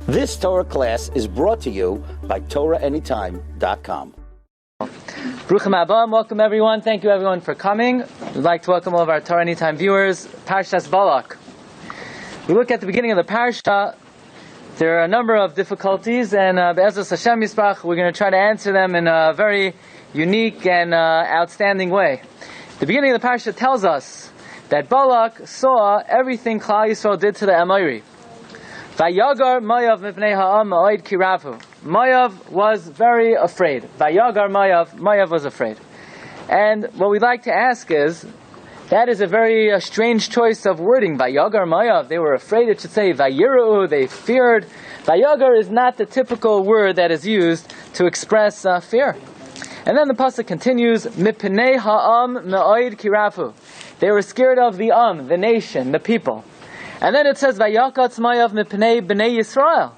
This Torah class is brought to you by TorahAnytime.com. Bruchim Abba, welcome everyone. Thank you everyone for coming. We'd like to welcome all of our Torah Anytime viewers. Parshas Balak. We look at the beginning of the Parsha. There are a number of difficulties, and Be'ezus Hashem Yisparach, we're going to try to answer them in a very unique and outstanding way. The beginning of the Parsha tells us that Balak saw everything Klal Yisrael did to the Amori. Vayagar Moav mipnei ha'am ma'od kiravu. Moav was very afraid. Vayagar Moav was afraid. And what we'd like to ask is, that is a very strange choice of wording. Vayagar Moav, they were afraid. It should say Vayiru, they feared. Vayagar is not the typical word that is used to express fear. And then the pasuk continues, mipnei ha'am ma'od kiravu. They were scared of the the nation, the people. And then it says, Vayakatz Moav mipnei bnei Yisrael,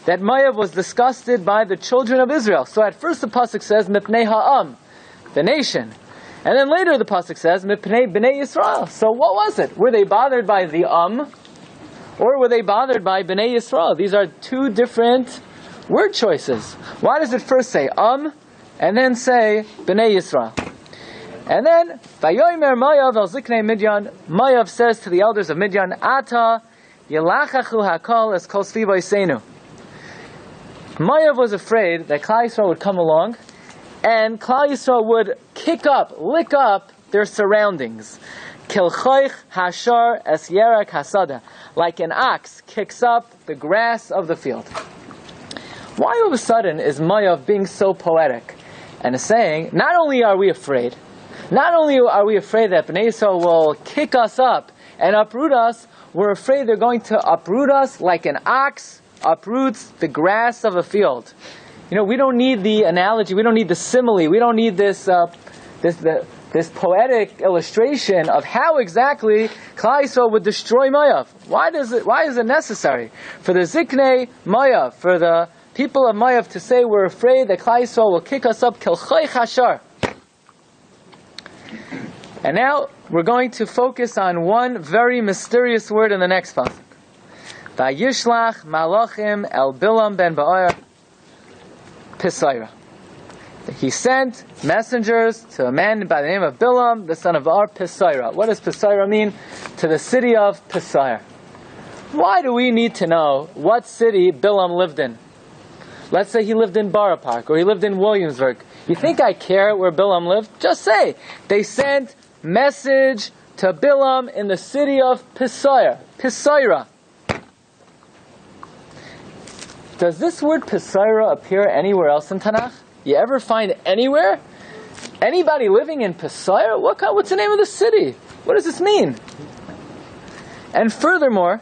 that Moav was disgusted by the children of Israel. So at first the pasuk says, mipnei ha'am, the nation. And then later the pasuk says, mipnei bnei Yisrael. So what was it? Were they bothered by the or were they bothered by bnei Yisrael? These are two different word choices. Why does it first say and then say bnei Yisrael? And then, Vayomer Moav el Ziknei Midyan, Moav says to the elders of Midyan, Ata Yelachachu Hakol es Kol Svivo Yisenu. Moav was afraid that Klal Yisrael would come along, and Klal Yisrael would lick up their surroundings. Kilchoich Hashar es Yerak Hasada, like an ox kicks up the grass of the field. Why all of a sudden is Moav being so poetic and is saying, not only are we afraid, not only are we afraid that Bnei Yisrael will kick us up and uproot us, we're afraid they're going to uproot us like an ox uproots the grass of a field. You know, we don't need the analogy, we don't need the simile, we don't need this poetic illustration of how exactly Klal Yisrael would destroy Moav. Why is it necessary for the Ziknei Moav, for the people of Moav to say we're afraid that Klal Yisrael will kick us up? Kilchoich Hashar. And now we're going to focus on one very mysterious word in the next pasuk. Vayishlach malachim el Bilam ben Ba'or Pethor. He sent messengers to a man by the name of Bilam, the son of Ba'or Pethor. What does Pethor mean? To the city of Pethor. Why do we need to know what city Bilam lived in? Let's say he lived in Borough Park or he lived in Williamsburg. You think I care where Bilam lived? Just say they sent message to Bilam in the city of Pethor. Does this word Pethor appear anywhere else in Tanakh? You ever find anywhere anybody living in Pethor? What's the name of the city? What does this mean? And furthermore,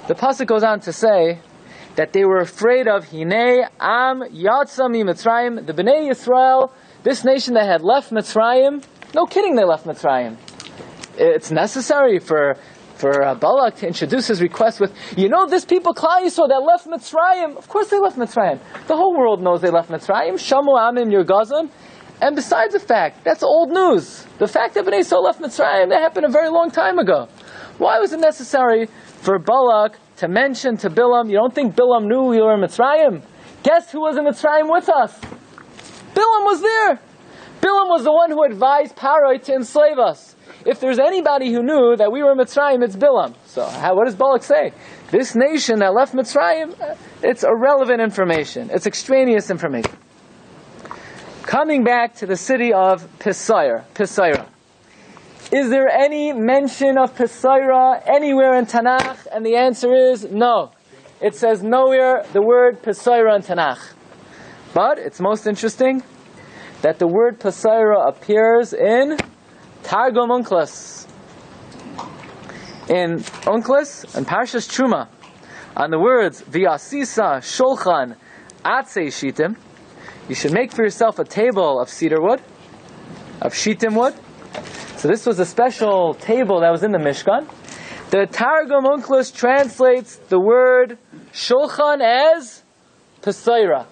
the pasuk goes on to say that they were afraid of Hinei Am Yatsa Mitzrayim, the Bnei Yisrael, this nation that had left Mitzrayim. No kidding, they left Mitzrayim. It's necessary for Balak to introduce his request with, this people, Klal Yisrael, that left Mitzrayim. Of course they left Mitzrayim. The whole world knows they left Mitzrayim. Shamu Amin Yurgazim. And besides the fact, that's old news. The fact that Bnei Yisrael left Mitzrayim, that happened a very long time ago. Why was it necessary for Balak to mention to Bilam, you don't think Bilam knew we were in Mitzrayim? Guess who was in Mitzrayim with us? Bilam was there. Bilam was the one who advised Paroi to enslave us. If there's anybody who knew that we were in Mitzrayim, it's Bilam. So what does Balak say? This nation that left Mitzrayim, it's irrelevant information. It's extraneous information. Coming back to the city of Pethor. Is there any mention of Pethor anywhere in Tanakh? And the answer is no. It says nowhere the word Pethor in Tanakh. But it's most interesting that the word Pethor appears in Targum Unclus. In Unclus and Parshas Truma, on the words V'yasisa Shulchan Atzei Shitim, you should make for yourself a table of cedar wood, of Shitim wood. So this was a special table that was in the Mishkan. The Targum Unclus translates the word Shulchan as Pethor.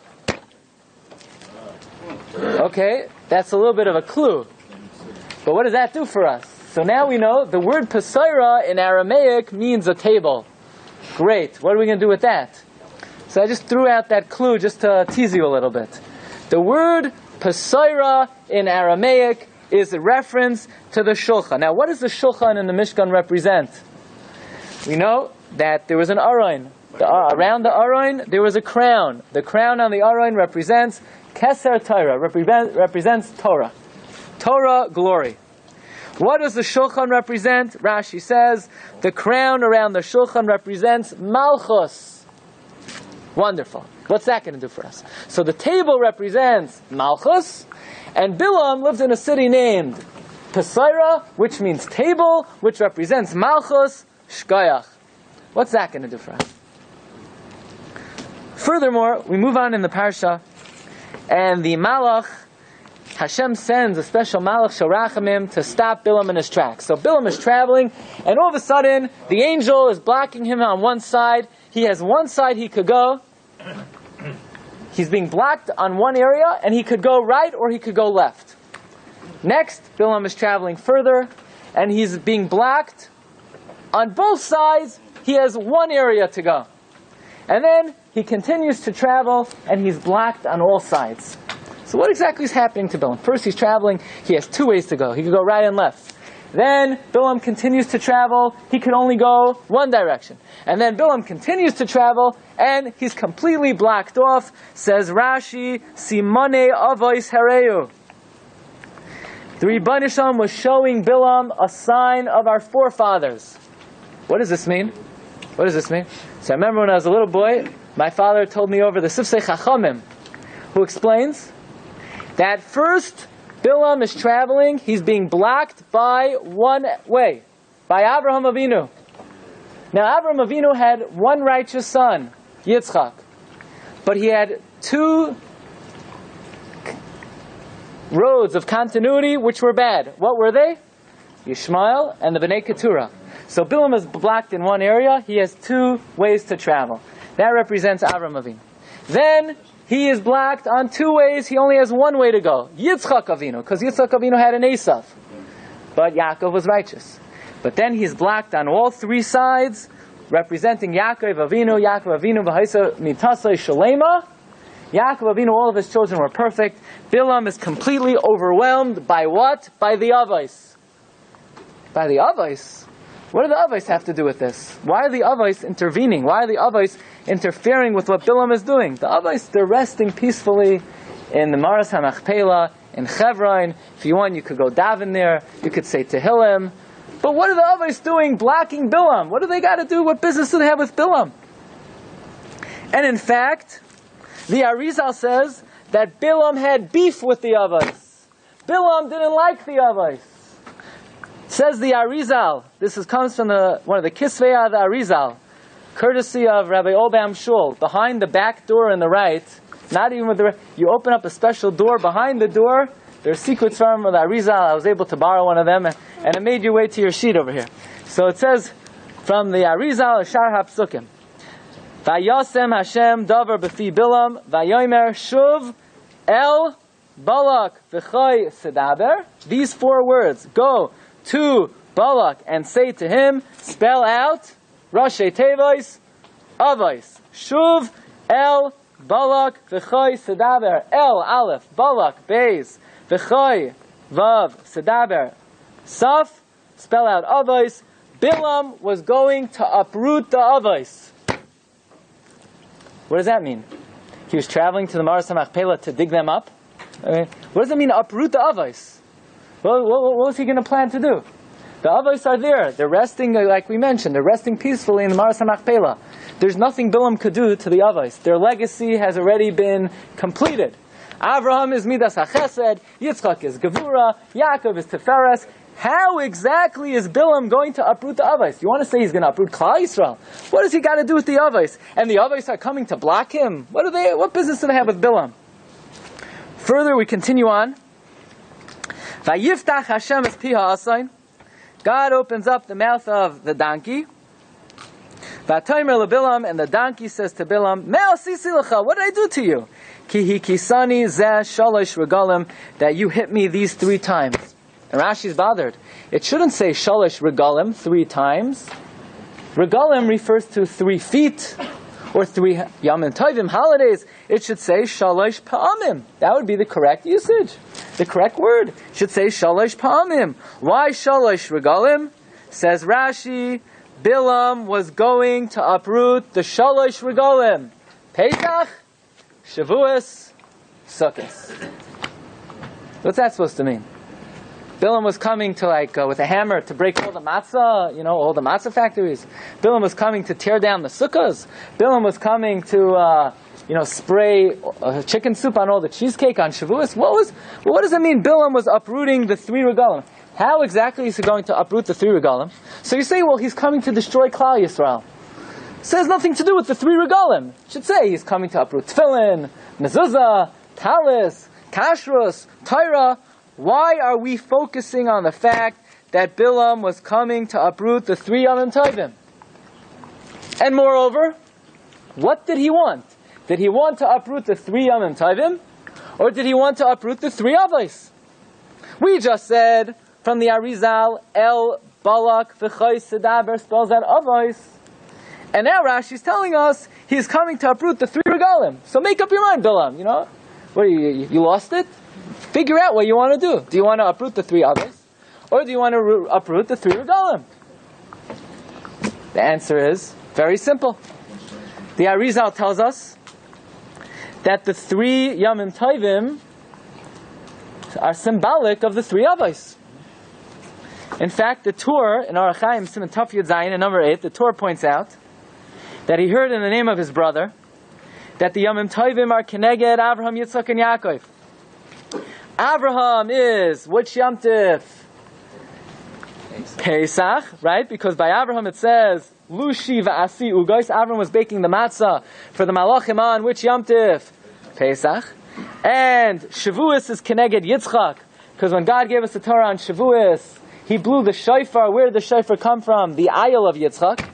Okay, that's a little bit of a clue. But what does that do for us? So now we know the word Pethor in Aramaic means a table. Great. What are we going to do with that? So I just threw out that clue just to tease you a little bit. The word Pesaira in Aramaic is a reference to the Shulchan. Now, what does the Shulchan in the Mishkan represent? We know that there was an Aron. Around the Aron, there was a crown. The crown on the Aron represents Keser Torah, represents Torah. Torah, glory. What does the Shulchan represent? Rashi says, the crown around the Shulchan represents Malchus. Wonderful. What's that going to do for us? So the table represents Malchus, and Bilam lived in a city named Pesaira, which means table, which represents Malchus, Shkoyach. What's that going to do for us? Furthermore, we move on in the Parsha, and the Malach, Hashem sends a special Malach Sharachamim to stop Bilam in his tracks. So Bilam is traveling, and all of a sudden, the angel is blocking him on one side. He has one side he could go. He's being blocked on one area, and he could go right or he could go left. Next, Bilam is traveling further, and he's being blocked on both sides. He has one area to go. And then he continues to travel, and he's blocked on all sides. So what exactly is happening to Bilam? First, he's traveling. He has two ways to go. He could go right and left. Then Bilam continues to travel. He can only go one direction. And then Bilam continues to travel, and he's completely blocked off. Says Rashi, Simone Avos Hereu. The Rebbeinu Shalom was showing Bilam a sign of our forefathers. What does this mean? What does this mean? So I remember when I was a little boy, my father told me over the Sifsei Chachamim, who explains that first Bilam is traveling, he's being blocked by one way, by Avraham Avinu. Now Avraham Avinu had one righteous son, Yitzchak, but he had two roads of continuity which were bad. What were they? Yishmael and the Bnei Keturah. So Bilam is blocked in one area, he has two ways to travel. That represents Avraham Avinu. Then he is blocked on two ways, he only has one way to go. Yitzchak Avinu, because Yitzchak Avinu had an Esav. But Yaakov was righteous. But then he's blocked on all three sides, representing Yaakov Avinu, V'haisa Mitasai Shalema. Yaakov Avinu, all of his children were perfect. Bilam is completely overwhelmed by what? By the Avos. By the Avos? What do the Avos have to do with this? Why are the Avos intervening? Why are the Avos interfering with what Bilam is doing? The Avos, they're resting peacefully in the Maras HaMachpelah, in Chevron. If you want, you could go daven there. You could say Tehillim. But what are the Avos doing blocking Bilam? What do they got to do? What business do they have with Bilam? And in fact, the Arizal says that Bilam had beef with the Avos. Bilam didn't like the Avos. Says the Arizal, comes from one of the Kisvei of the Arizal, courtesy of Rabbi Obam Shul, behind the back door on the right, not even with you open up a special door behind the door, there's secrets from the Arizal. I was able to borrow one of them, and it made your way to your sheet over here. So it says, from the Arizal, Shar HaPsukim, Vayasem Hashem davar b'fi Bilam, Vayomer Shuv El Balak v'choy sedaber. These four words, go to Balak and say to him, spell out Rashi Tevois Avos. Shuv El Balak v'choy sedaber. El Aleph Balak Beis v'choy Vav sedaber Saf. Spell out Avos. Bilam was going to uproot the Avos. What does that mean? He was traveling to the Maras HaMachpelah to dig them up? What does it mean uproot the Avos? What was he going to plan to do? The Avos are there. They're resting, like we mentioned. They're resting peacefully in the Maras HaMachpelah. There's nothing Bilam could do to the Avos. Their legacy has already been completed. Avraham is Midas HaChesed. Yitzchak is Gevura. Yaakov is Tiferes. How exactly is Bilam going to uproot the Avos? You want to say he's going to uproot Klal Yisrael? What does he got to do with the Avos? And the Avos are coming to block him? What business do they have with Bilam? Further, we continue on. Vayiftach Hashem es pi ha'asayin. God opens up the mouth of the donkey. V'atomer leBilam, and the donkey says to Bilam, Me'al sisi lecha, what did I do to you? Ki hikisani zeh shalosh regalim, that you hit me these 3 times. And Rashi's bothered. It shouldn't say shalosh regalim 3 times. Regalim refers to 3 feet, or 3 Yamim Tovim holidays, it should say Shalosh Pa'amim. That would be the correct usage. The correct word should say Shalosh Pa'amim. Why Shalosh Regalim? Says Rashi, Bilam was going to uproot the Shalosh Regalim. Pesach, Shavuos, Sukkot. What's that supposed to mean? Bilam was coming to with a hammer to break all the matzah, all the matzah factories. Bilam was coming to tear down the sukkahs. Bilam was coming to, spray chicken soup on all the cheesecake on Shavuos. What does it mean Bilam was uprooting the 3 Regalim? How exactly is he going to uproot the 3 Regalim? So you say, well, he's coming to destroy Klal Yisrael. It has nothing to do with the 3 Regalim. It should say he's coming to uproot Tefillin, Mezuzah, Talis, Kashrus, Torah. Why are we focusing on the fact that Bilam was coming to uproot the 3 Yamim Tovim? And moreover, what did he want? Did he want to uproot the 3 Yamim Tovim? Or did he want to uproot the 3 Avos? We just said from the Arizal, El, Balak, V'chais, Sedaber spells out Avos. And now Rashi's telling us he's coming to uproot the 3 Regalim. So make up your mind, Bilam. What you lost it? Figure out what you want to do. Do you want to uproot the 3 others? Or do you want to uproot the 3 Regalim? The answer is very simple. The Arizal tells us that the 3 Yamim Tovim are symbolic of the 3 Avos. In fact, the Torah, in Orach Chaim, Siman Taf Yud Zayin, in number 8, the Torah points out that he heard in the name of his brother that the Yamim Tovim are Keneged Avraham, Yitzchak, and Yaakov. Avraham is which Yom Tif? Pesach, right? Because by Avraham it says Lushi va'asi ugos. Avraham was baking the matzah for the Malachim on which Yom Tif? Pesach. And Shavuos is Keneged Yitzchak, because when God gave us the Torah on Shavuos, He blew the shofar. Where did the shofar come from? The Ayil of Yitzchak.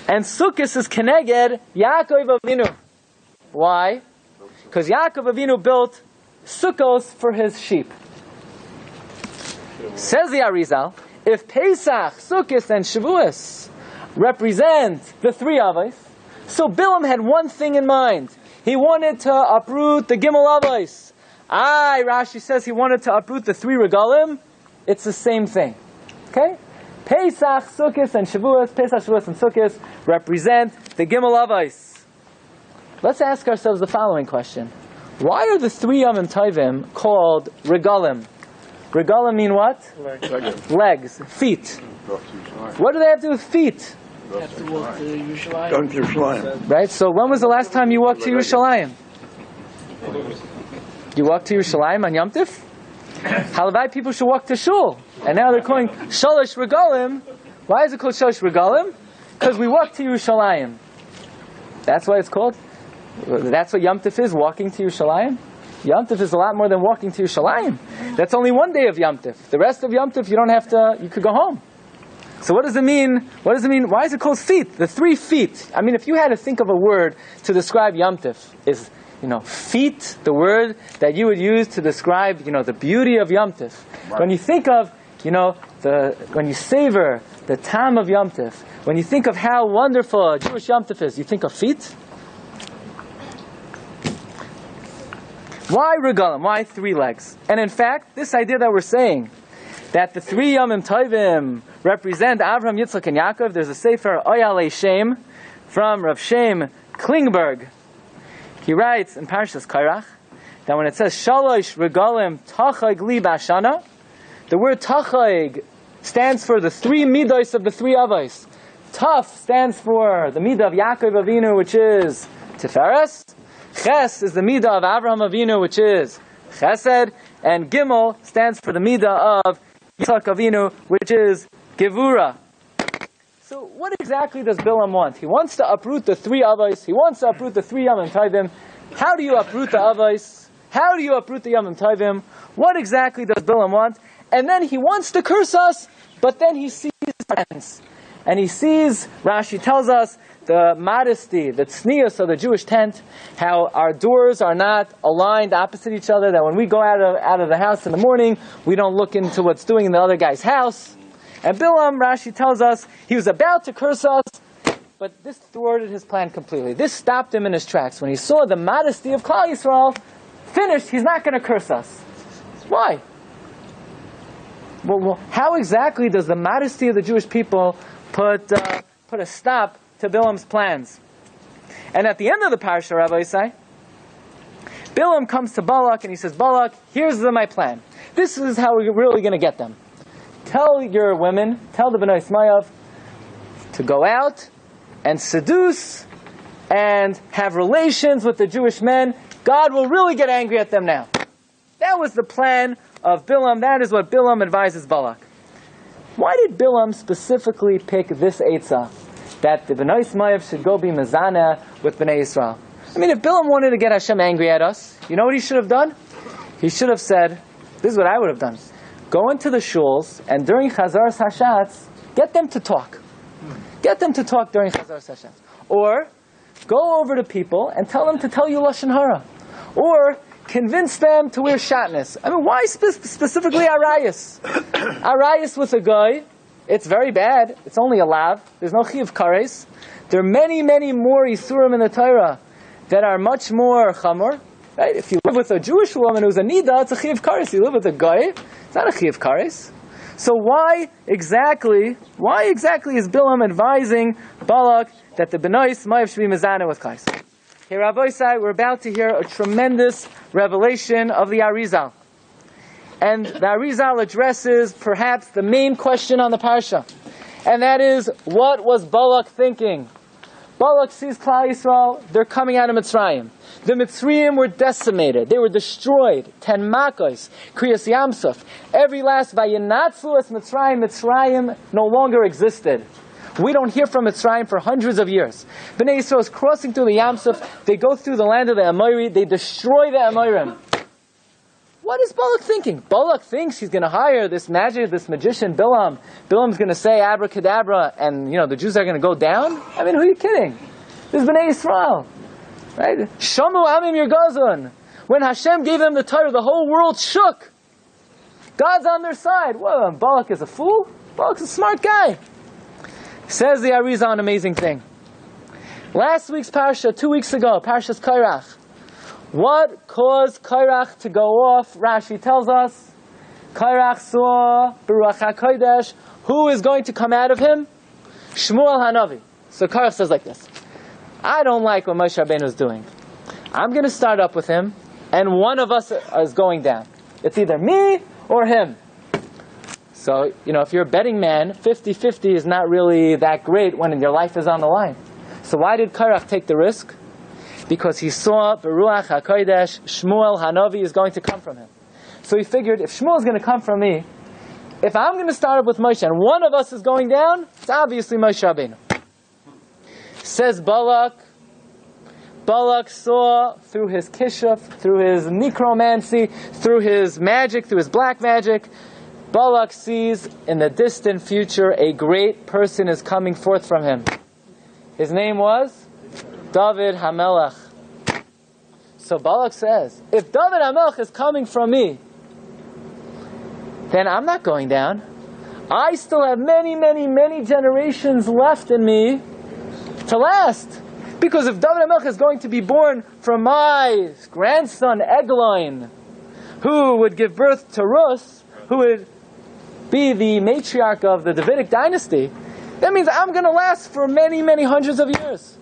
And Sukkot is Keneged Yaakov Avinu. Why? Because Yaakov Avinu built Sukkos for his sheep. Says the Arizal, if Pesach, Sukkot, and Shavuos represent the 3 Avos, so Bilam had one thing in mind. He wanted to uproot the Gimel Avos. Rashi says he wanted to uproot the 3 Regalim. It's the same thing. Okay? Pesach, Sukkot, and Shavuos, Pesach, Shavuos, and Sukkot represent the Gimel Avos. Let's ask ourselves the following question. Why are the 3 Yamim Tovim called Regalim? Regalim mean what? Legs, feet. What do they have to do with feet? Have to walk to Yerushalayim. Right, so when was the last time you walked to Yerushalayim? You walked to Yerushalayim on Yom Tif? Halavai people should walk to Shul. And now they're calling Shalosh Regalim. Why is it called Shalosh Regalim? Because we walk to Yerushalayim. That's why it's called. That's what Yom Tif is, walking to Yerushalayim. Yom Tif is a lot more than walking to Yerushalayim. That's only one day of Yom Tif. The rest of Yom Tif, you don't have to, you could go home. So what does it mean? What does it mean? Why is it called feet? The 3 feet. I mean, if you had to think of a word to describe Yom Tif, is, feet, the word that you would use to describe, the beauty of Yom Tif. Right. When you think of, when you savor the time of Yom Tif, when you think of how wonderful a Jewish Yom Tif is, you think of feet? Why Regalim? Why 3 legs? And in fact, this idea that we're saying, that the 3 Yamim Tovim represent Avraham, Yitzchak, and Yaakov, there's a sefer, Oyalei Shem, from Rav Shem Klingberg. He writes in Parshas Kairach, that when it says, Shalosh Regalim Tachag Li Bashana, the word Tachag stands for the 3 midos of the 3 Avos. Taf stands for the midah of Yaakov Avinu, which is Tiferes. Ches is the midah of Avraham Avinu, which is Chesed, and Gimel stands for the midah of Yitzchak Avinu, which is Gevura. So what exactly does Bilam want? He wants to uproot the 3 Avos. He wants to uproot the 3 Yamim Tovim. How do you uproot the Avos? How do you uproot the Yamim Tovim? What exactly does Bilam want? And then he wants to curse us, but then he sees friends. And he sees, Rashi tells us, the modesty, the tznius of the Jewish tent, how our doors are not aligned opposite each other, that when we go out of the house in the morning, we don't look into what's doing in the other guy's house. And Bilam, Rashi tells us, he was about to curse us, But this thwarted his plan completely. This stopped him in his tracks. When he saw the modesty of Klal Yisrael finished, he's not going to curse us. Why? Well, how exactly does the modesty of the Jewish people put a stop to Bilam's plans? And at the end of the Parsha, Rabbi Isai, Bilam comes to Balak and he says, Balak, here's my plan. This is how we're really going to get them. Tell your women, tell the Bnei Moav to go out and seduce and have relations with the Jewish men. God will really get angry at them now. That was the plan of Bilam. That is what Bilam advises Balak. Why did Bilam specifically pick this eitzah, that the Bnei Moav should go be mezaneh with Bnei Yisrael? I mean, if Bilam wanted to get Hashem angry at us, you know what he should have done? He should have said, this is what I would have done. Go into the shuls, and during Chazar Hashatz, get them to talk. Get them to talk during Chazar Hashatz. Or, go over to people and tell them to tell you Lashon Hara. Or, convince them to wear shatnez. I mean, why specifically Arayas? Arayas with a guy, it's very bad. It's only a lav. There's no chiyuv kares. There are many, many more isurim in the Torah that are much more chamor. Right? If you live with a Jewish woman who's a nida, it's a chiyuv kares. You live with a guy, it's not a chiyuv kares. So why exactly is Bilam advising Balak that the Bnei Moav should be mezaneh with Kais? Here, Rabbi Isai, we're about to hear a tremendous revelation of the Arizal. And the Arizal addresses perhaps the main question on the Parsha. And that is, what was Balak thinking? Balak sees Klal Yisrael, they're coming out of Mitzrayim. The Mitzrayim were decimated. They were destroyed. 10 Makos, Kriyas Yamsuf. Every last Vayinatzu es Mitzrayim no longer existed. We don't hear from Mitzrayim for hundreds of years. Bnei Yisrael is crossing through the Yamsuf. They go through the land of the Amori. They destroy the Amorim. What is Balak thinking? Balak thinks he's going to hire this magician Bilam. Bilam's going to say abracadabra, and the Jews are going to go down. I mean, who are you kidding? This is Bnei Yisrael, right? Shamu amim yirgazun. When Hashem gave them the Torah, the whole world shook. God's on their side. Well, Balak is a fool. Balak's a smart guy. Says the Arizal an amazing thing. Last week's Parsha, 2 weeks ago, Parshas Kairach. What caused Kairach to go off? Rashi tells us, Kairach saw Baruch HaKodesh. Who is going to come out of him? Shmuel Hanavi. So Kairach says like this, I don't like what Moshe Rabbeinu is doing. I'm going to start up with him, and one of us is going down. It's either me or him. So, if you're a betting man, 50-50 is not really that great when your life is on the line. So why did Kairach take the risk? Because he saw Baruch HaKodesh, Shmuel Hanavi is going to come from him. So he figured, if Shmuel is going to come from me, if I'm going to start up with Moshe and one of us is going down, it's obviously Moshe Rabbeinu. Says Balak. Balak saw through his kishuf, through his necromancy, through his magic, through his black magic, Balak sees in the distant future a great person is coming forth from him. His name was David HaMelech. So Balak says, if David HaMelech is coming from me, then I'm not going down. I still have many, many, many generations left in me to last. Because if David HaMelech is going to be born from my grandson Eglon, who would give birth to Rus, who would be the matriarch of the Davidic dynasty, that means I'm going to last for many, many hundreds of years.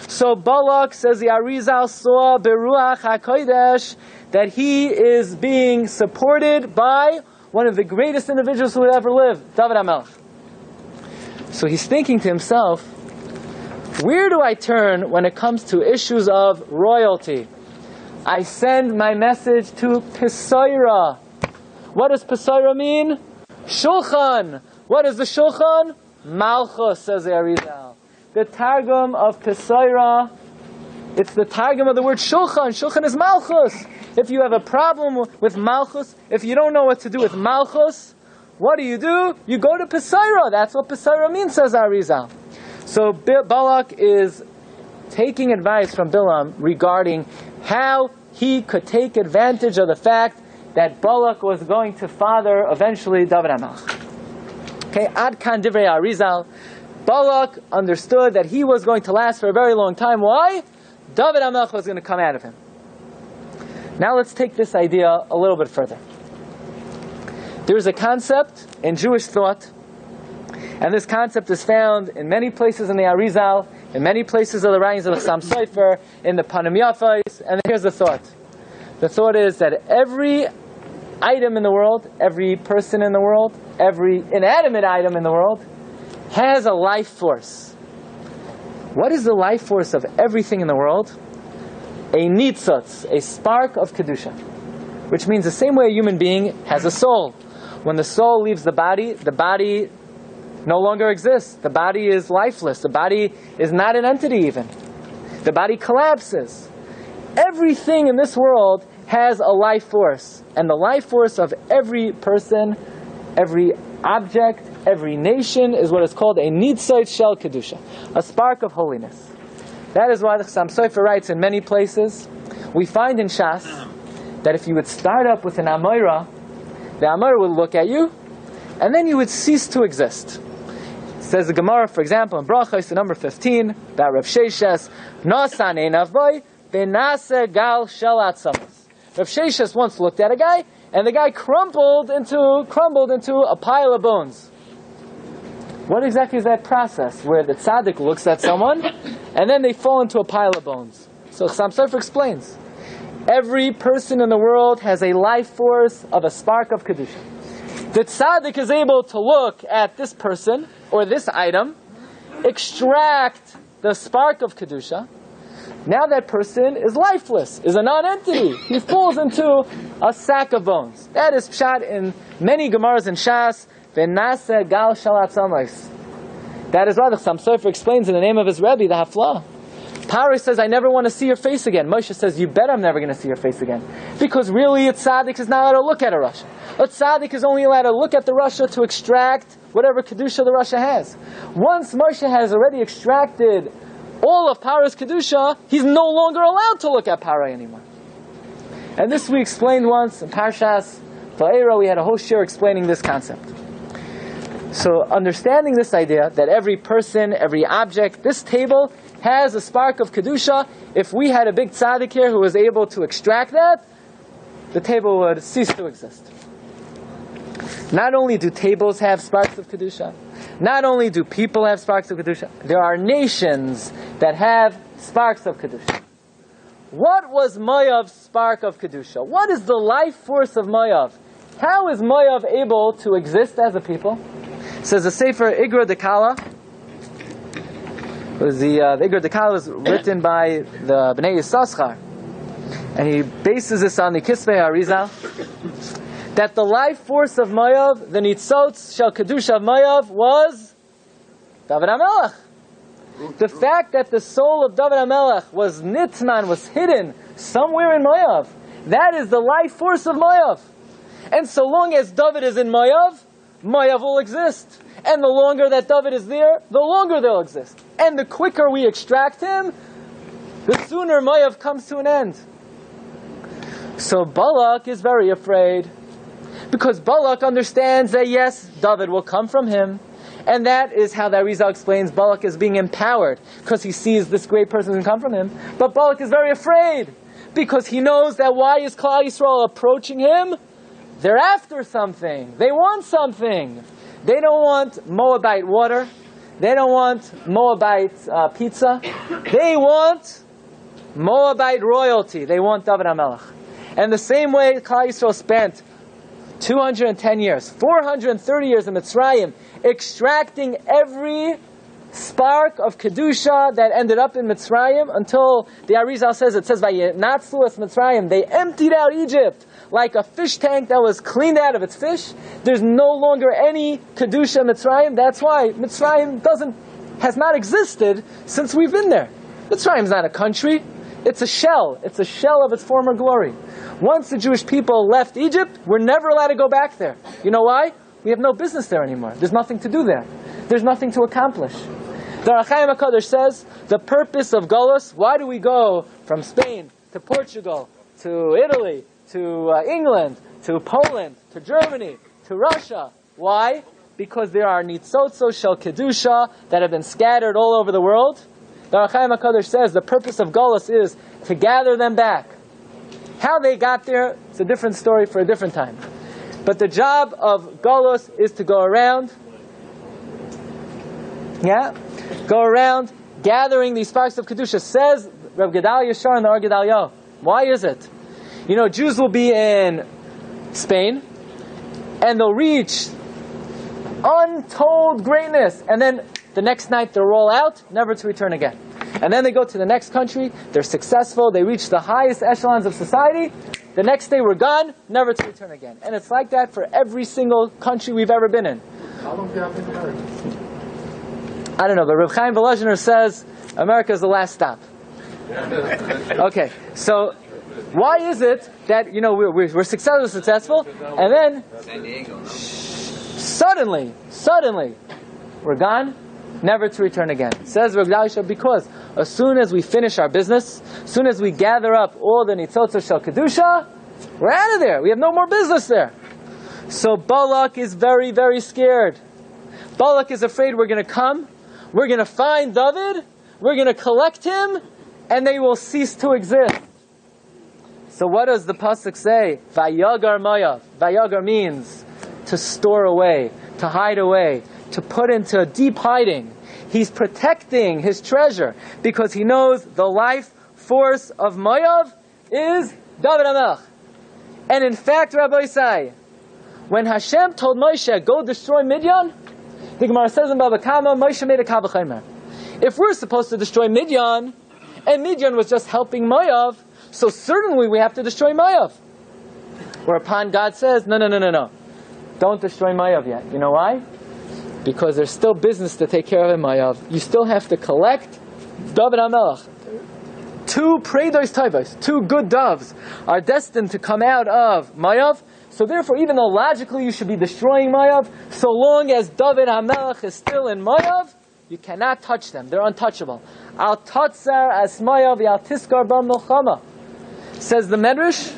So Balak, says the Arizal, saw Beruach HaKodesh, that he is being supported by one of the greatest individuals who would ever live, David HaMelech. So he's thinking to himself, where do I turn when it comes to issues of royalty? I send my message to Pesaira. What does Pesaira mean? Shulchan. What is the Shulchan? Malchus, says the Arizal. The Targum of Pesaira, it's the Targum of the word Shulchan. Shulchan is Malchus. If you have a problem with Malchus, if you don't know what to do with Malchus, what do? You go to Pesaira. That's what Pesaira means, says Arizal. So Balak is taking advice from Bilam regarding how he could take advantage of the fact that Balak was going to father eventually David HaMelech. Okay, Ad Kan Divrei Arizal. Balak understood that he was going to last for a very long time. Why? David HaMelech was going to come out of him. Now let's take this idea a little bit further. There is a concept in Jewish thought, and this concept is found in many places in the Arizal, in many places of the writings of the Chassam Sofer, in the Panim Yafais, and here's the thought. The thought is that every item in the world, every person in the world, every inanimate item in the world has a life force. What is the life force of everything in the world? A nitzotz, a spark of kedusha, which means the same way a human being has a soul. When the soul leaves the body no longer exists. The body is lifeless. The body is not an entity even. The body collapses. Everything in this world has a life force, and the life force of every person, every object, every nation is what is called a nitzot shel kedusha, a spark of holiness. That is why the Chassam Sofer writes in many places. We find in Shas that if you would start up with an Amoira, the Amoira would look at you, and then you would cease to exist. It says the Gemara, for example, in Brachos, number 15, about Rav Sheshes, Nasan einav boy, benase gal shel atzamas. Rav Sheshes once looked at a guy, and the guy crumbled into a pile of bones. What exactly is that process where the tzaddik looks at someone and then they fall into a pile of bones? So Chassam Sofer explains, every person in the world has a life force of a spark of kedusha. The tzaddik is able to look at this person or this item, extract the spark of kedusha. Now that person is lifeless, is a non-entity. He falls into a sack of bones. That is pshat in many Gemaras in Shas. V'nase gal shalat samais. That is why the Chassam Sofer explains in the name of his Rebbe, the Haflah. Paro says, I never want to see your face again. Moshe says, you bet I'm never going to see your face again. Because really a tzaddik is not allowed to look at a Rasha. A tzaddik is only allowed to look at the Rasha to extract whatever kedusha the Rasha has. Once Moshe has already extracted all of Paro's kedusha, he's no longer allowed to look at Paro anymore. And this we explained once in Parshas Va'era. We had a whole shiur explaining this concept. So understanding this idea that every person, every object, this table has a spark of kedusha. If we had a big tzaddik here who was able to extract that, the table would cease to exist. Not only do tables have sparks of kedusha, not only do people have sparks of kedusha, there are nations that have sparks of kedusha. What was Moav's spark of kedusha? What is the life force of Moav? How is Moav able to exist as a people? It says the Sefer Igra Dekala. The Igra Dekala was written by the Bnei Yissaschar, and he bases this on the Kisvei Arizal, that the life force of Moav, the Nitzotz Shel Kedusha of Moav, was David HaMelech. The fact that the soul of David HaMelech was nitzman, was hidden somewhere in Moav, that is the life force of Moav. And so long as David is in Moav, Moav will exist. And the longer that David is there, the longer they'll exist. And the quicker we extract him, the sooner Moav comes to an end. So Balak is very afraid, because Balak understands that yes, David will come from him. And that is how the Arizal explains Balak is being empowered, because he sees this great person can come from him. But Balak is very afraid, because he knows that why is Klal Yisrael approaching him? They're after something. They want something. They don't want Moabite water. They don't want Moabite pizza. They want Moabite royalty. They want David HaMelech. And the same way Klal Yisrael spent 210 years, 430 years in Mitzrayim, extracting every spark of Kedusha that ended up in Mitzrayim, until the Arizal says, it says, Vayinatzlu es Mitzrayim, they emptied out Egypt like a fish tank that was cleaned out of its fish. There's no longer any Kedusha in Mitzrayim. That's why Mitzrayim has not existed since we've been there. Mitzrayim's not a country. It's a shell. It's a shell of its former glory. Once the Jewish people left Egypt, we're never allowed to go back there. You know why? We have no business there anymore. There's nothing to do there. There's nothing to accomplish. The Rechaim HaKadosh says, the purpose of Golus, why do we go from Spain to Portugal, to Italy, to England, to Poland, to Germany, to Russia? Why? Because there are nitzotzos shel kedusha that have been scattered all over the world. The Ohr HaChaim HaKadosh says the purpose of Golus is to gather them back. How they got there, it's a different story for a different time. But the job of Golus is to go around, gathering these sparks of kedusha. Says Reb Gedalia Yashar and the Or Gedalia. Why is it? Jews will be in Spain, and they'll reach untold greatness, and then the next night they'll roll out, never to return again. And then they go to the next country, they're successful, they reach the highest echelons of society, the next day we're gone, never to return again. And it's like that for every single country we've ever been in. How long do you have in America? I don't know, but Reb Chaim Volozhiner says America is the last stop. Okay, so why is it that we're successful, and then San Diego, no? suddenly we're gone, never to return again? Says Reb Glatstein, because as soon as we finish our business, as soon as we gather up all the nitzotzos shel kedusha, we're out of there. We have no more business there. So Balak is very, very scared. Balak is afraid we're going to come, we're going to find David, we're going to collect him, and they will cease to exist. So what does the pasuk say? Vayagar Moav. Vayagar means to store away, to hide away, to put into deep hiding. He's protecting his treasure because he knows the life force of Moav is David HaMelech. And in fact, Rabbi Isai, when Hashem told Moshe, go destroy Midian, the Gemara says in Baba Kama, Moshe made a kal v'chomer. If we're supposed to destroy Midian, and Midian was just helping Moav, so certainly we have to destroy Moav. Whereupon God says, no. Don't destroy Moav yet. You know why? Because there's still business to take care of in Moav. You still have to collect David HaMelech. 2 preidos tovos, 2 good doves, are destined to come out of Moav. So therefore, even though logically you should be destroying Moav, so long as David HaMelech is still in Moav, you cannot touch them. They're untouchable. Al tatzar as Moav al tiskar ba milchama. Says the Medrash.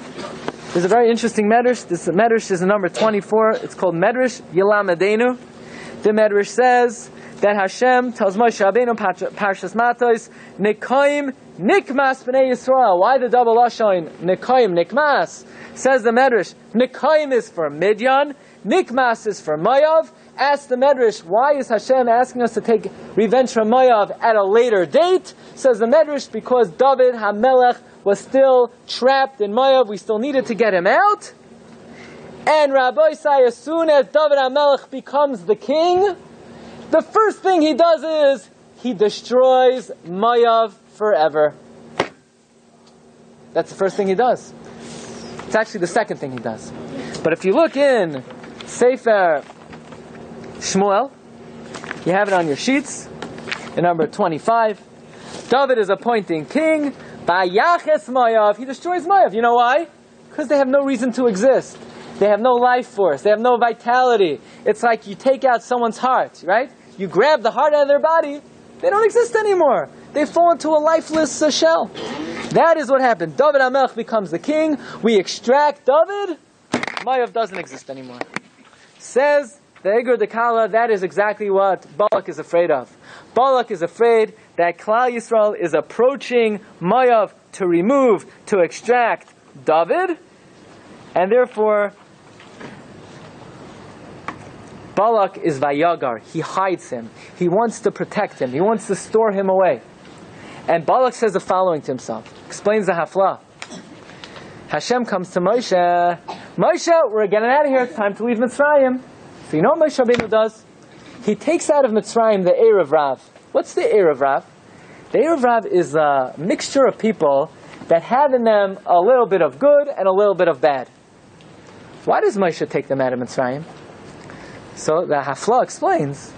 There's a very interesting Medrash. This Medrash is number 24. It's called Medrash Yilamedenu. The Medrash says that Hashem tells Moshe Rabbeinu, Parshas Matos, Nekaim Nikmas B'nei Yisrael. Why the double Lashon? Nekaim, Nikmas. Says the Medrash, Nekaim is for Midian, Nikmas is for Moav. Ask the Medrash, why is Hashem asking us to take revenge from Moav at a later date? Says the Medrash, because David HaMelech was still trapped in Moav. We still needed to get him out. And Rabbi Isai, as soon as David HaMelech becomes the king, the first thing he does is he destroys Moav forever. That's the first thing he does. It's actually the second thing he does. But if you look in Sefer Shmuel, you have it on your sheets, in number 25. David is appointing king. Vayaches Moav. He destroys Moav. You know why? Because they have no reason to exist. They have no life force. They have no vitality. It's like you take out someone's heart, right? You grab the heart out of their body, they don't exist anymore. They fall into a lifeless shell. That is what happened. David HaMelech becomes the king. We extract David. Moav doesn't exist anymore. Says the Eger de Kala, that is exactly what Balak is afraid of. Balak is afraid that Klal Yisrael is approaching Moav to remove, to extract David, and therefore Balak is Vayagar. He hides him. He wants to protect him. He wants to store him away. And Balak says the following to himself. Explains the Hafla. Hashem comes to Moshe. Moshe, we're getting out of here. It's time to leave Mitzrayim. So you know what Moshe Rabbeinu does? He takes out of Mitzrayim the Erev Rav. What's the Erev Rav? The Erev Rav is a mixture of people that have in them a little bit of good and a little bit of bad. Why does Moshe take them out of Mitzrayim? So the Hafla explains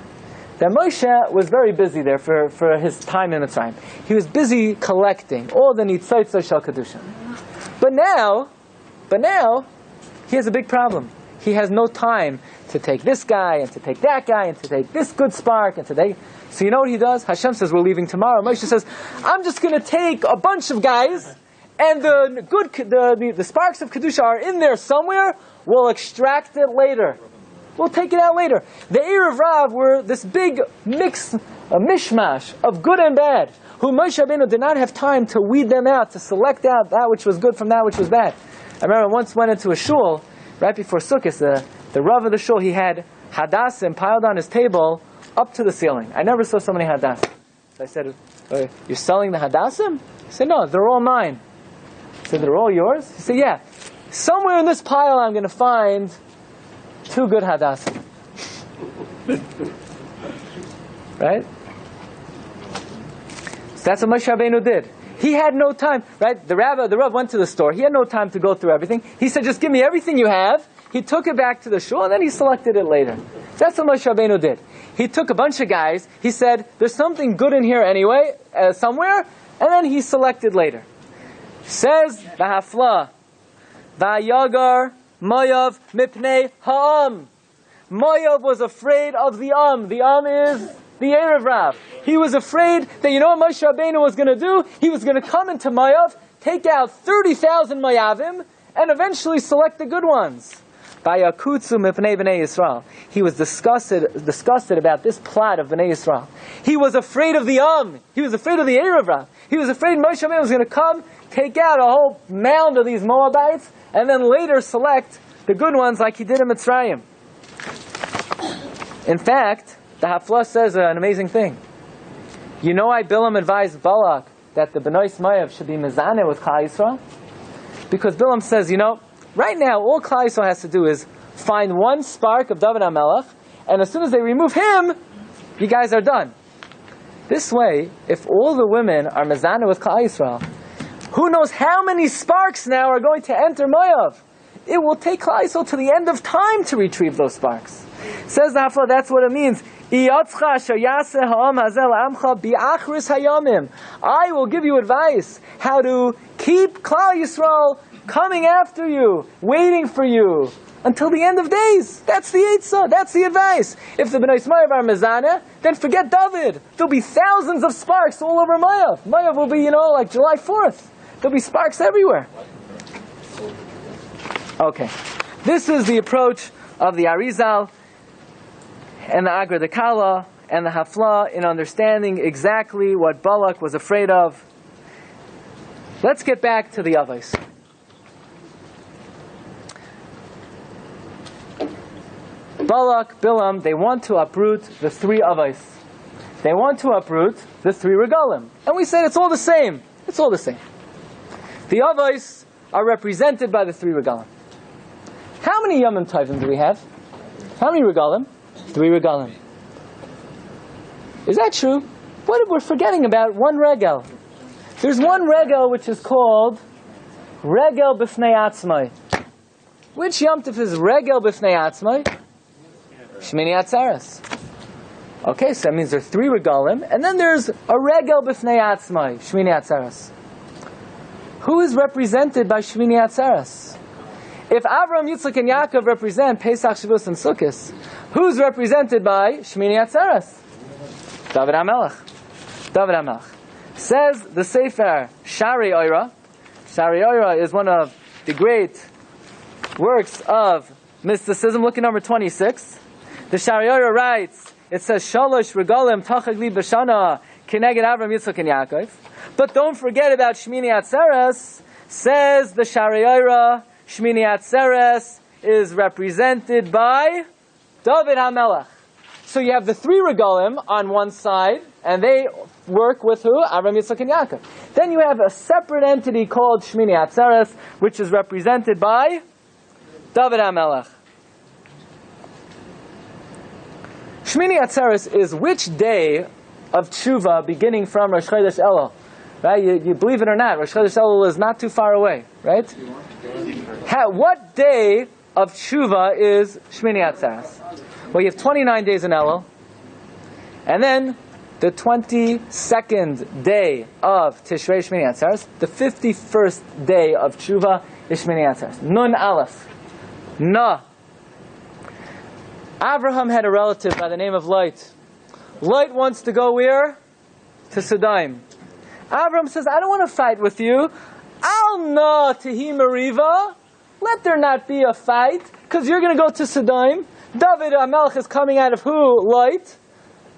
that Moshe was very busy there for his time in Mitzrayim. He was busy collecting all the nitzotzos shel kedusha. But now, he has a big problem. He has no time to take this guy, and to take that guy, and to take this good spark, and to take... So you know what he does? Hashem says, we're leaving tomorrow. Moshe says, I'm just going to take a bunch of guys, and the sparks of Kedusha are in there somewhere. We'll extract it later. We'll take it out later. The Erev Rav were this big mix, a mishmash of good and bad, who Moshe Rabbeinu did not have time to weed them out, to select out that which was good from that which was bad. I remember I once went into a shul, right before Sukkot, the Rav of the shul, he had hadassim piled on his table up to the ceiling. I never saw so many hadassim. So I said, you're selling the hadassim? He said, no, they're all mine. I said, they're all yours? He said, yeah. Somewhere in this pile I'm going to find 2 good hadassim. Right? So that's what Moshe Rabbeinu did. He had no time, right? The Rav went to the store. He had no time to go through everything. He said, just give me everything you have. He took it back to the shul, and then he selected it later. That's what Moshe Rabbeinu did. He took a bunch of guys. He said, there's something good in here anyway, somewhere, and then he selected later. Says the Hafla, Vayagar Moav mipnei ha'am. Moav was afraid of the The is the Erev Rav. He was afraid that, you know what Moshe Rabbeinu was going to do? He was going to come into Moav, take out 30,000 Moavim, and eventually select the good ones. Vayakutsu mipnei b'nei Yisrael. He was disgusted about this plot of B'nei Yisrael. He was afraid of the He was afraid of the Erev Rav. He was afraid Moshe Rabbeinu was going to come, take out a whole mound of these Moabites, and then later select the good ones like he did in Mitzrayim. In fact, the Hafla says an amazing thing. You know why Bilam advised Balak that the B'nai Moav should be mezaneh with Klal Yisrael? Because Bilam says, right now all Klal Yisrael has to do is find one spark of David HaMelech, and as soon as they remove him, you guys are done. This way, if all the women are mezaneh with Klal Yisrael, who knows how many sparks now are going to enter Moav? It will take Klal Yisrael to the end of time to retrieve those sparks. Says the Hafla, that's what it means. I will give you advice how to keep Klal Yisrael coming after you, waiting for you, until the end of days. That's the Eitzah, that's the advice. If the B'nai Moav are mezaneh, then forget David. There'll be thousands of sparks all over Moav. Moav will be, like July 4th. There'll be sparks everywhere. Okay. This is the approach of the Arizal and the Agra de Kala and the Hafla in understanding exactly what Balak was afraid of. Let's get back to the Avos. Balak, Bilam, they want to uproot the 3 Avos. They want to uproot the 3 Regalim. And we said it's all the same. It's all the same. The Avos are represented by the 3 Regalim. How many Yomim Tovim do we have? How many Regalim? 3 Regalim. Is that true? What if we're forgetting about one Regel? There's one Regel which is called Regel B'fnei Atzmai. Which Yom Tov is Regel B'fnei Atzmai? Shemini Atzeret. Okay, so that means there are 3 Regalim, and then there's a Regel B'fnei Atzmai, Shemini Atzeret. Who is represented by Shemini Atzeret? If Avraham, Yitzchak, and Yaakov represent Pesach, Shavuos, and Sukkot, who's represented by Shemini Atzeret? David HaMelech. David HaMelech. Says the Sefer Shari Oira. Shari Oira is one of the great works of mysticism. Look at number 26. The Shari Oira writes, it says, Shalosh Regalim Tachagli B'Shana Kineged Avraham, Yitzchak, and Yaakov. But don't forget about Shemini Atzeret. Says the Shari Oira, Shemini Atzeret is represented by David HaMelech. So you have the 3 Regalim on one side, and they work with who? Avraham, Yitzchak, and Yaakov. Then you have a separate entity called Shemini Atzeret, which is represented by David HaMelech. Shemini Atzeret is which day of Tshuva beginning from Rosh Chodesh Elul? Right? You believe it or not, Rosh Chodesh Elul is not too far away, right? What day of Tshuva is Shemini Atzeret? Well, you have 29 days in Elul, and then the 22nd day of Tishrei Shemini Atzeret, the 51st day of Tshuva is Shemini Atzeret. Nun Aleph. Na. Avraham had a relative by the name of Lot. Lot wants to go where? To Sodom. Avraham says, I don't want to fight with you. Al na tehi meriva. Let there not be a fight, because you're going to go to Sodom. David HaMelech is coming out of who? Light.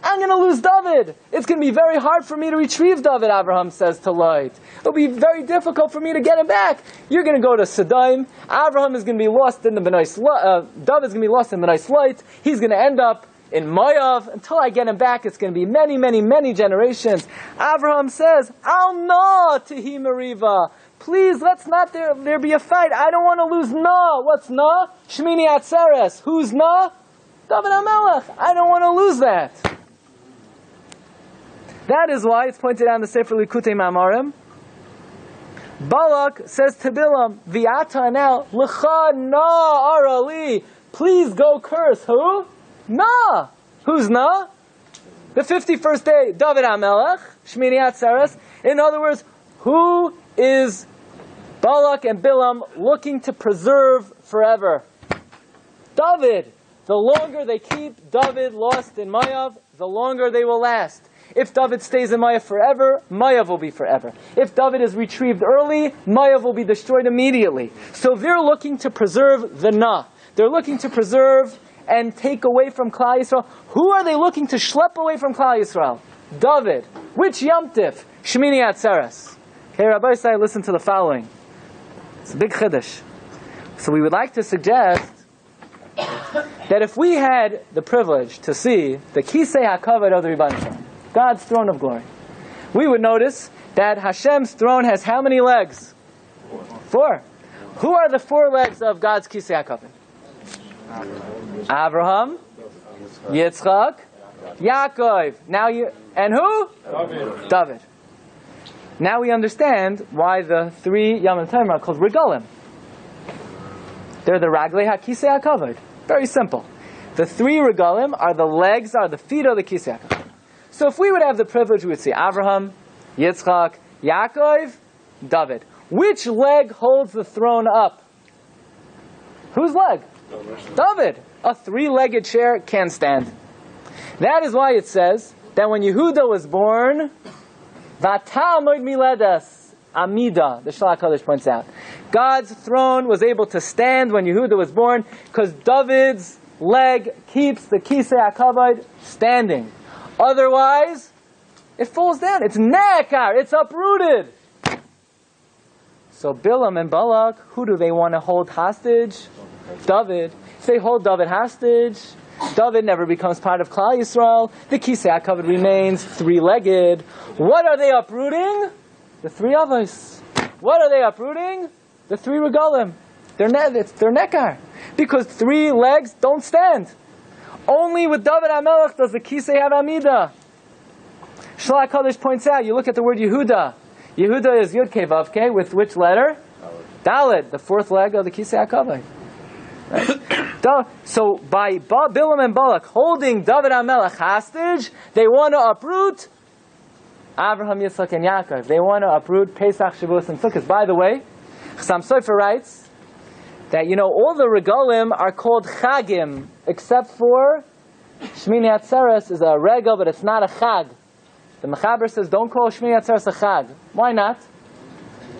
I'm going to lose David. It's going to be very hard for me to retrieve David, Abraham says to Light. It'll be very difficult for me to get him back. You're going to go to Sodom. Abraham is going to be lost in the David's going to be lost in the nice Light. He's going to end up in Moav. Until I get him back, it's going to be many, many, many generations. Abraham says, Al na tihi meriva. Please, let's not there be a fight. I don't want to lose Na. What's Na? Shemini Atzeret. Who's Na? David HaMelech. I don't want to lose that. That is why it's pointed out in the Sefer Likutei Ma'amarim. Balak says to Bilam, V'ata now, L'cha na arali. Please go curse. Who? Na. Who's Na? The 51st day, David HaMelech, Shemini Atzeret. In other words, who is Balak and Bilam looking to preserve forever? David. The longer they keep David lost in Moav, the longer they will last. If David stays in Moav forever, Moav will be forever. If David is retrieved early, Moav will be destroyed immediately. So they're looking to preserve the Na. They're looking to preserve and take away from Klal Yisrael. Who are they looking to schlep away from Klal Yisrael? David. Which Yom Tif? Shemini Atzeret. Okay, Rabbi Say, listen to the following. It's a big chiddush. So we would like to suggest that if we had the privilege to see the Kisei HaKavod of the Rebbeinu Shalom, God's throne of glory, we would notice that Hashem's throne has how many legs? 4. Who are the 4 legs of God's Kisei HaKavod? Abraham, Yitzchak, Yaakov. And who? David. Now we understand why the 3 Yom Tov are called Regalim. They're the Raglei HaKisei HaKavod. Very simple. The 3 Regalim are the legs, are the feet of the Kisei HaKavod. So if we would have the privilege, we would see Abraham, Yitzchak, Yaakov, David. Which leg holds the throne up? Whose leg? David. A 3-legged chair can't stand. That is why it says that when Yehuda was born, V'ata miledas Amida, the Shalach HaKadosh points out. God's throne was able to stand when Yehuda was born because David's leg keeps the Kisei HaKavod standing. Otherwise, it falls down. It's nekar. It's uprooted. So Bilam and Balak, who do they want to hold hostage? David. If they hold David hostage, David never becomes part of Klal Yisrael. The Kisei HaKavod remains 3-legged. What are they uprooting? The 3 Avos. What are they uprooting? The 3 Regalim. They're nekar. Because 3 legs don't stand. Only with David HaMelech does the Kisei have Amida. Shalach HaKadosh points out, you look at the word Yehuda. Yehuda is Yud Kei Vav Kei, with which letter? Dalet, the 4th leg of the Kisei HaKavod. Right? So by Bilam and Balak holding David HaMelech hostage, they want to uproot Abraham, Yitzchak, and Yaakov. They want to uproot Pesach, Shavuos, and Sukkot. By the way, Chassam Sofer writes that, all the Regalim are called Chagim, except for Shemini Atzeret is a Regal, but it's not a Chag. The Mechaber says, don't call Shemini Atzeret a Chag. Why not?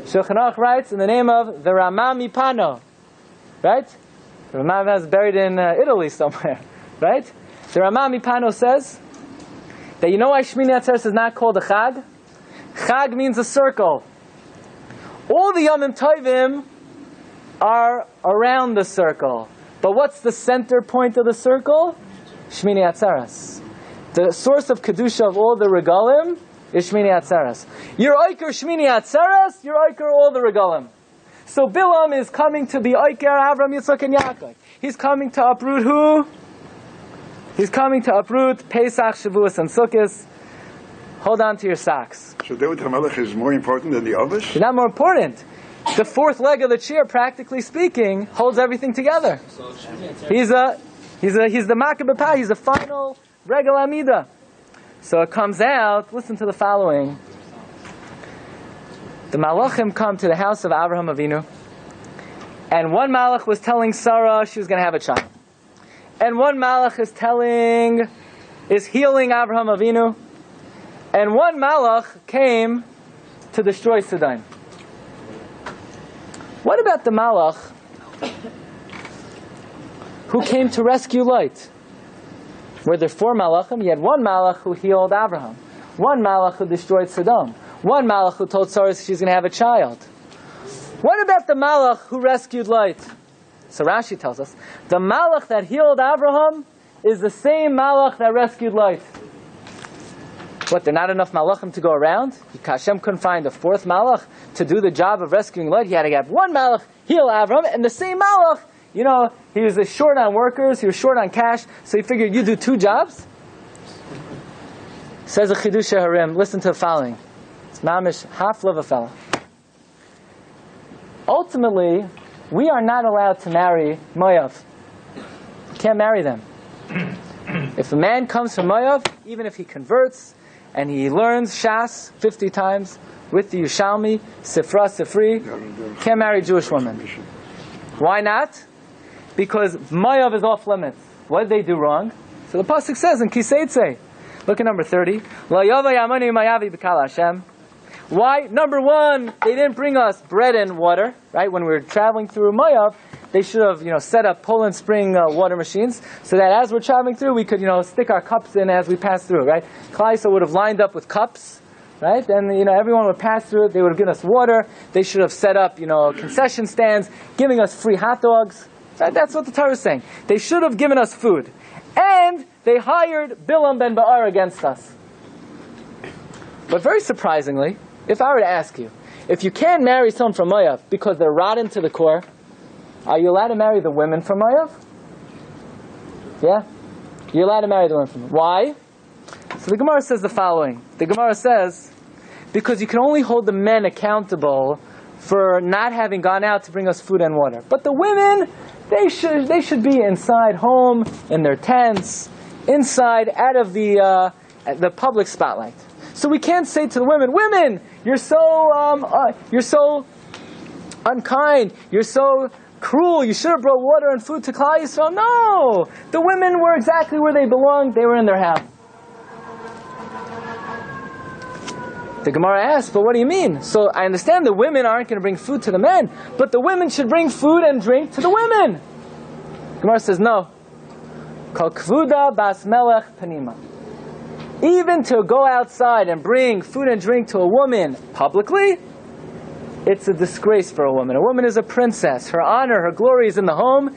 Shulchan Aruch writes in the name of the Rama Mipano. Right? The Rama is buried in Italy somewhere. Right? The Rama Mipano says that why Shemini Atzeret is not called a Chag? Chag means a circle. All the Yomim Tovim are around the circle. But what's the center point of the circle? Shemini Atzeret. The source of Kedusha of all the Regalim is Shemini Atzeret. You're Oiker Shemini Atzeret, you're Oiker all the Regalim. So Bilam is coming to be Oiker Avraham, Yitzchak, and Yaakov. He's coming to uproot who? He's coming to uproot Pesach, Shavuos, and Sukkot. Hold on to your socks. So David HaMelech is more important than the others? He's not more important. The 4th leg of the chair, practically speaking, holds everything together. He's the Makabah, he's the final Regal Amida. So it comes out, listen to the following. The Malachim come to the house of Abraham Avinu, and one Malach was telling Sarah she was going to have a child. And one Malach is healing Abraham Avinu, and one Malach came to destroy Sodom. What about the Malach who came to rescue light. Were there 4 malachim? You had one malach who healed Abraham, one malach who destroyed Sodom, one malach who told Sarah she's going to have a child. What about the malach who rescued light? So Rashi tells us, the malach that healed Abraham is the same malach that rescued light. What, there are not enough malachim to go around? Hashem couldn't find a 4th malach to do the job of rescuing light. He had to have one malach heal Abraham, and the same malach, he was short on workers, he was short on cash, so he figured you do 2 jobs? Says a Chidush Harim, listen to the following. It's mamish, half live a fella. Ultimately, we are not allowed to marry Moav. You can't marry them. If a man comes from Moav, even if he converts, and he learns Shas 50 times with the Yushalmi, Sifra, Sifri, can't marry a Jewish woman. Why not? Because Moav is off limits. What did they do wrong? So the pasuk says in Kiseitze, look at number 30. Why? Number 1, they didn't bring us bread and water. Right? When we were traveling through Moav, they should have, set up Poland Spring water machines so that as we're traveling through, we could, stick our cups in as we pass through. Right? Klal Yisrael would have lined up with cups. Right? And everyone would pass through. They would have given us water. They should have set up, concession stands, giving us free hot dogs. Right? That's what the Torah is saying. They should have given us food. And they hired Bilam ben Ba'ar against us. But very surprisingly, if I were to ask you, if you can't marry someone from Moav because they're rotten to the core, are you allowed to marry the women from Moav? Yeah? You're allowed to marry the women from Moav. Why? So the Gemara says the following. The Gemara says, because you can only hold the men accountable for not having gone out to bring us food and water. But the women, they should be inside home, in their tents, inside, out of the public spotlight. So we can't say to the women, you're so unkind, you're so cruel, you should have brought water and food to Klal Yisrael. No! The women were exactly where they belonged, they were in their house. The Gemara asks, but what do you mean? So I understand the women aren't going to bring food to the men, but the women should bring food and drink to the women. The Gemara says, no. Kol kvuda bas melech panima. Even to go outside and bring food and drink to a woman publicly, it's a disgrace for a woman. A woman is a princess. Her honor, her glory is in the home.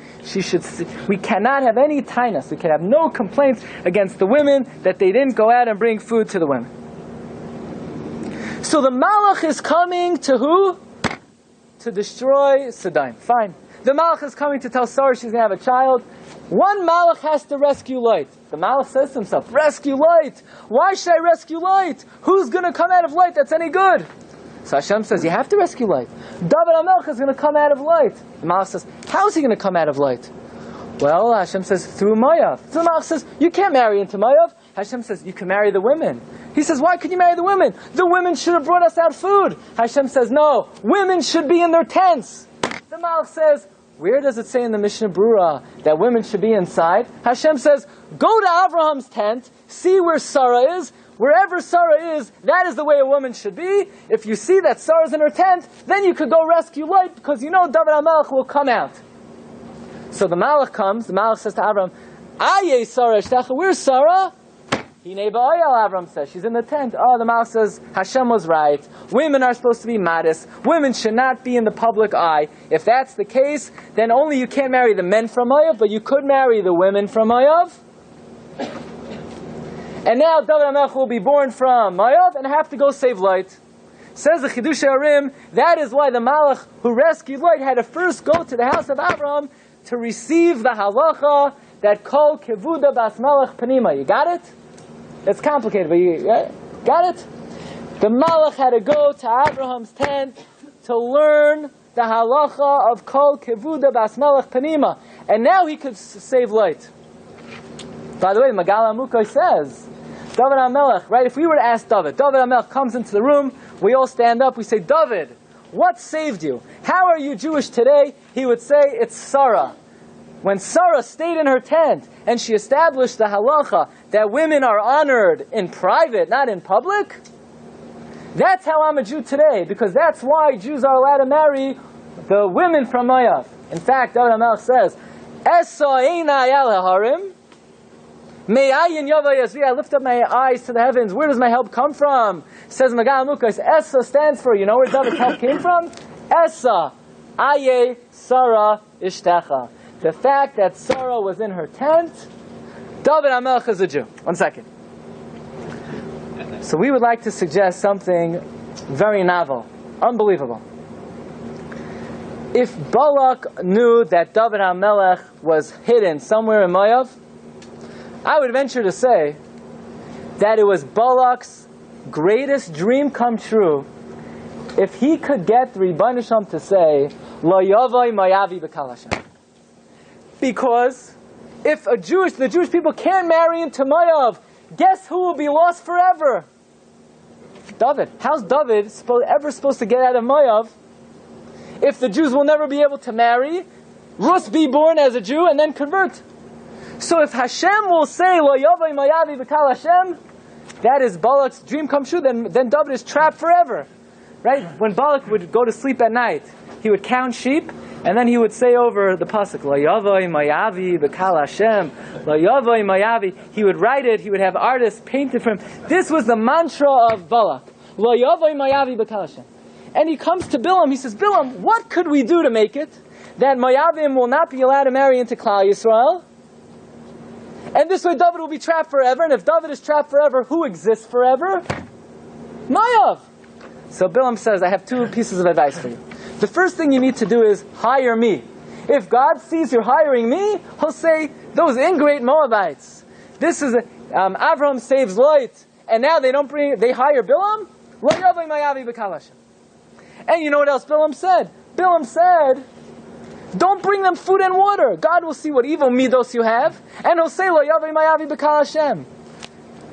We cannot have any tainus. We can have no complaints against the women that they didn't go out and bring food to the women. So the Malach is coming to who? To destroy Sodom. Fine. The Malach is coming to tell Sarah she's going to have a child. One Malach has to rescue light. The Malach says to himself, rescue light. Why should I rescue light? Who's going to come out of light that's any good? So Hashem says, you have to rescue light. David HaMelech is going to come out of light. The Malach says, how is he going to come out of light? Well, Hashem says, through Moav. So the Malach says, you can't marry into Moav. Hashem says, you can marry the women. He says, why could you marry the women? The women should have brought us out food. Hashem says, no, women should be in their tents. The Malach says, where does it say in the Mishnah Brura that women should be inside? Hashem says, go to Abraham's tent, see where Sarah is. Wherever Sarah is, that is the way a woman should be. If you see that Sarah's in her tent, then you could go rescue light, because you know David HaMelech will come out. So the Malach comes, the Malach says to Abraham, Aye Sarah Eshtecha, where's Sarah? Hinei ba'ayal, Abraham says, she's in the tent. Oh, the Malach says, Hashem was right. Women are supposed to be modest. Women should not be in the public eye. If that's the case, then only you can't marry the men from Moav, but you could marry the women from Moav. And now David HaMelech will be born from Moav and have to go save light. Says the Chidush Harim, that is why the Malach who rescued light had to first go to the house of Abraham to receive the halacha that kol kevuda bas melech panima. You got it? It's complicated, but you got it? The Malach had to go to Abraham's tent to learn the halacha of kol kevuda bas melech panima. And now he could save light. By the way, Magal HaMukos says, David HaMelech, right? If we were to ask David HaMelech comes into the room, we all stand up, we say, David, what saved you? How are you Jewish today? He would say, it's Sarah. When Sarah stayed in her tent and she established the halacha that women are honored in private, not in public, that's how I'm a Jew today, because that's why Jews are allowed to marry the women from Moav. In fact, David HaMelech says, Esa einai al harim. Me'ayin yavai yasvi. I lift up my eyes to the heavens. Where does my help come from? Says Magal Mukos. Esa stands for, you know where David's help came from? Esa aye Sarah ishtecha. The fact that Sarah was in her tent. David HaMelech is a Jew. 1 second. So we would like to suggest something very novel, unbelievable. If Balak knew that David HaMelech was hidden somewhere in Moav, I would venture to say that it was Balak's greatest dream come true if he could get the Rebbeinu Shalom to say, Lo yavai mayavi b'kal Hashem. Because if the Jewish people can't marry into Moav, guess who will be lost forever? David. How's David ever supposed to get out of Moav if the Jews will never be able to marry, Rus be born as a Jew, and then convert? So if Hashem will say, Lo yavai mayavi b'kal Hashem, that is Balak's dream come true, then David is trapped forever. Right? When Balak would go to sleep at night, he would count sheep, and then he would say over the pasuk, Lo yavai mayavi b'kal Hashem, Lo yavai mayavi. He would write it, he would have artists paint it for him. This was the mantra of Balak. Lo yavai mayavi b'kal Hashem. And he comes to Bilam, he says, Bilam, what could we do to make it that Moavim will not be allowed to marry into Klal Yisrael? And this way David will be trapped forever, and if David is trapped forever, who exists forever? Moav. So Bilam says, I have 2 pieces of advice for you. The first thing you need to do is hire me. If God sees you're hiring me, he'll say, those ingrate Moabites. This is Avraham saves Lot, and now they hire Bilam? Lo yavai mayavi b'kal Hashem. And you know what else Bilam said? Bilam said, don't bring them food and water. God will see what evil midos you have, and he'll say, Lo yavai mayavi b'kal Hashem.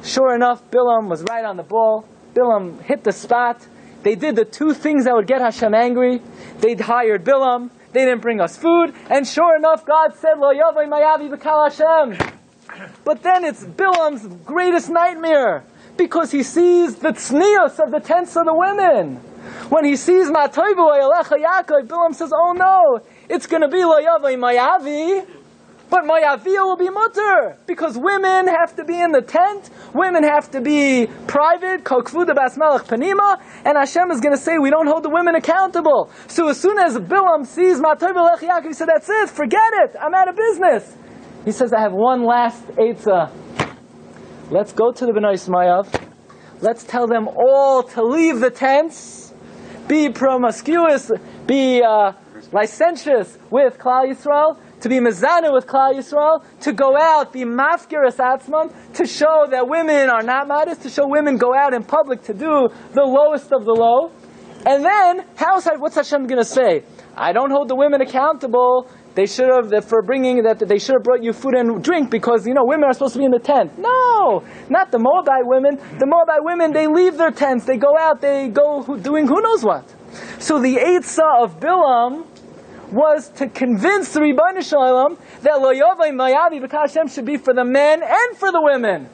Sure enough, Bilam was right on the ball. Bilam hit the spot. They did the 2 things that would get Hashem angry. They hired Bilam. They didn't bring us food. And sure enough, God said, Lo yavai mayavi b'kal Hashem. But then it's Bilam's greatest nightmare, because he sees the tznius of the tents of the women. When he sees Matoivu Ayalecha Yaakov, Bilam says, oh no, it's going to be Lo yavai mayavi, but Moavia will be mutter, because women have to be in the tent, women have to be private, kokvuda bas melech panima, and Hashem is going to say we don't hold the women accountable. So as soon as Bilam sees Matoivu Ayalecha Yaakov, he said, that's it, forget it, I'm out of business. He says, I have one last eitzah. Let's go to the Bnei Moav. Let's tell them all to leave the tents, be promiscuous, be licentious with Klal Yisrael, to be mezana with Klal Yisrael, to go out, be mafkiras atzman, to show that women are not modest, to show women go out in public to do the lowest of the low. And then, what's Hashem going to say? I don't hold the women accountable. They should have they should have brought you food and drink because women are supposed to be in the tent. No, not the Moabite women. The Moabite women, they leave their tents, they go out, they go doing who knows what. So the eitzah of Bilam was to convince the Rebbeinu Shalom that Lo yavai mayavi b'kal Hashem should be for the men and for the women.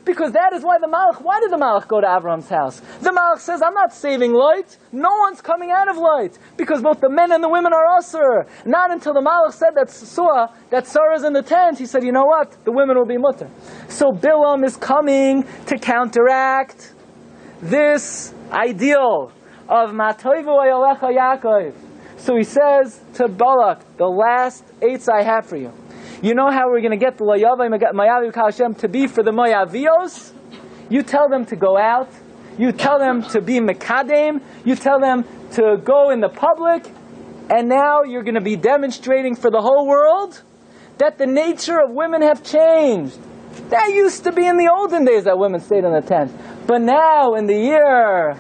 Because that is why why did the Malach go to Avram's house? The Malach says, I'm not saving Lot. No one's coming out of Lot. Because both the men and the women are usher. Not until the Malach said that Sarah's in the tent, he said, you know what? The women will be mutter. So Bilam is coming to counteract this ideal of Matoivu Ayalecha Yaakov. So he says to Balak, the last eitzah I have for you. You know how we're going to get the Lo yavai mayavi b'kal Hashem to be for the Moavios? You tell them to go out. You tell them to be mekadem. You tell them to go in the public. And now you're going to be demonstrating for the whole world that the nature of women have changed. That used to be in the olden days that women stayed in the tent. But now in the year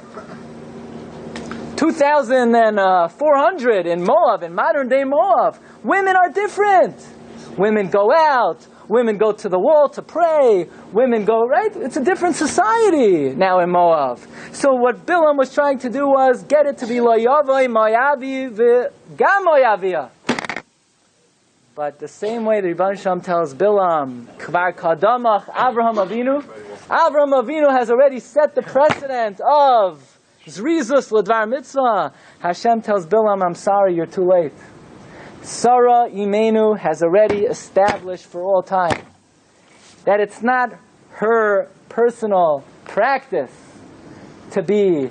2400 in Moav, in modern day Moav, women are different. Women go out, women go to the wall to pray, women go, right? It's a different society now in Moav. So what Bilam was trying to do was get it to be Lo yavai mayavi v'gam moavia. But the same way the Rebbeinu Shalom tells Bilam, Kvar kadamach Avraham Avinu has already set the precedent of Zrizus l'dvar mitzvah. Hashem tells Bilam, I'm sorry, you're too late. Sarah Imenu has already established for all time that it's not her personal practice to be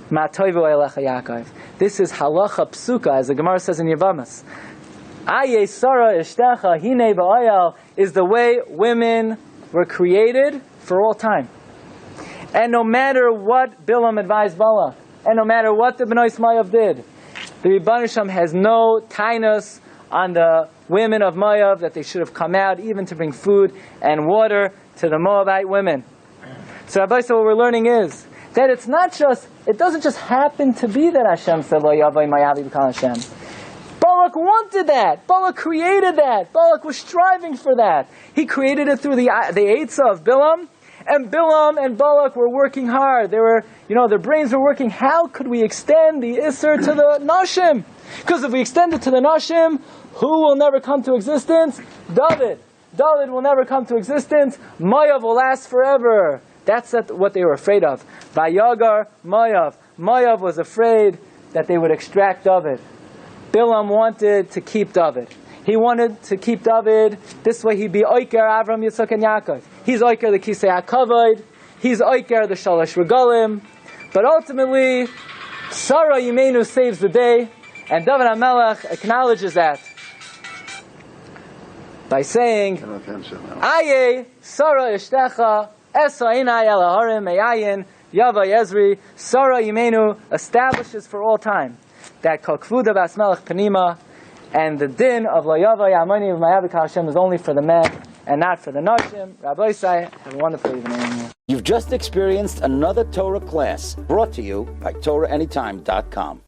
Ma'toivu Elecha Yaakov. This is halacha psuka, as the Gemara says in Yavamas. Aye Sarah Ishtecha Hine Ba'ayal is the way women were created for all time. And no matter what Bilam advised Balak, and no matter what the Bnei Moav did, the Rebbeinu Shem has no tainus on the women of Moav that they should have come out even to bring food and water to the Moabite women. So Rabbi, so what we're learning is that it doesn't just happen to be that Hashem said, Lo Yavai Mayavi B'Kal Hashem. Balak wanted that. Balak created that. Balak was striving for that. He created it through the Eitzah of Bilam. And Bilam and Balak were working hard. They were, their brains were working. How could we extend the Isser to the Nashim? Because if we extend it to the Nashim, who will never come to existence? David. David will never come to existence. Moav will last forever. That's what they were afraid of. Vayagar Moav. Moav was afraid that they would extract David. Bilam wanted to keep David. He wanted to keep David. This way he'd be Oiker, Avram, Yitzchak, and Yaakov. He's Oiker the Kisei HaKavod. He's Oiker the Shalosh Regalim. But ultimately, Sarah Yimenu saves the day. And David HaMelech acknowledges that by saying, Aye, Sarah Ishtecha, Esa Inai Elaharim, Me'ayin, Yava Yezri. Sarah Yimenu establishes for all time that Kol Kvuda Bas Melech Penima, and the din of Lo Yavai Amoni of Mayav B'Kal Hashem is only for the men and not for the Nashim. Rabbi Glatstein, have a wonderful evening. You've just experienced another Torah class brought to you by TorahAnytime.com.